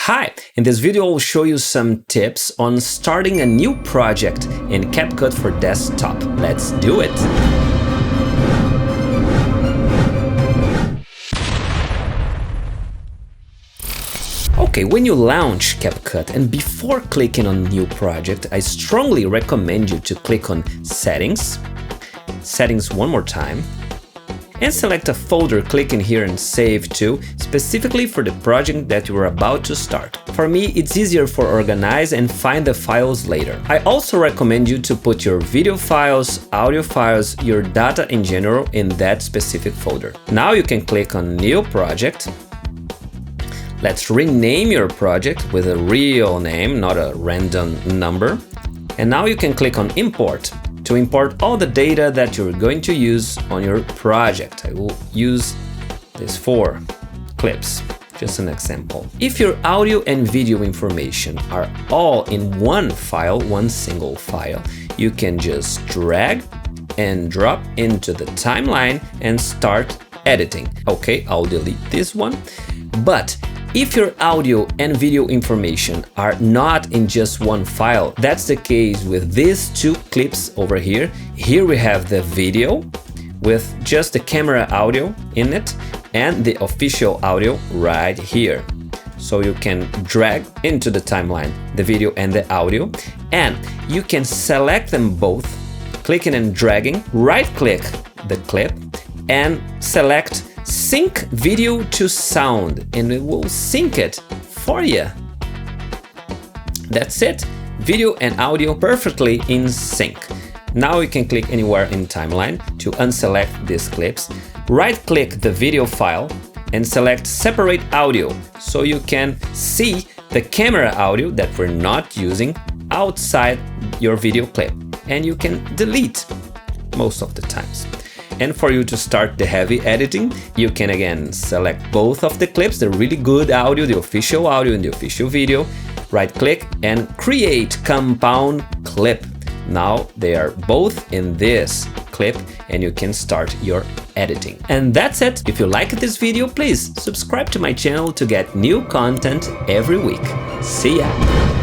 Hi! In this video I'll show you some tips on starting a new project in CapCut for desktop. Let's do it! Okay, when you launch CapCut and before clicking on New Project, I strongly recommend you to click on Settings one more time, and select a folder, clicking here and Save To, specifically for the project that you are about to start. For me, it's easier for organize and find the files later. I also recommend you to put your video files, audio files, your data in general in that specific folder. Now you can click on New Project. Let's rename your project with a real name, not a random number. And now you can click on Import to import all the data that you're going to use on your project. I will use these 4 clips, just an example. If your audio and video information are all in one file, one single file, you can just drag and drop into the timeline and start editing. Okay, I'll delete this one. But if your audio and video information are not in just one file, that's the case with these 2 clips over here. Here we have the video with just the camera audio in it and the official audio right here. So you can drag into the timeline the video and the audio, and you can select them both, clicking and dragging, right-click the clip and select Sync video to sound, and it will sync it for you. That's it. Video and audio perfectly in sync. Now you can click anywhere in timeline to unselect these clips. Right-click the video file and select Separate Audio, so you can see the camera audio that we're not using outside your video clip, and you can delete most of the times. And for you to start the heavy editing, you can again select both of the clips, the really good audio, the official audio and the official video, right-click and create compound clip. Now they are both in this clip and you can start your editing. And that's it. If you liked this video, please subscribe to my channel to get new content every week. See ya!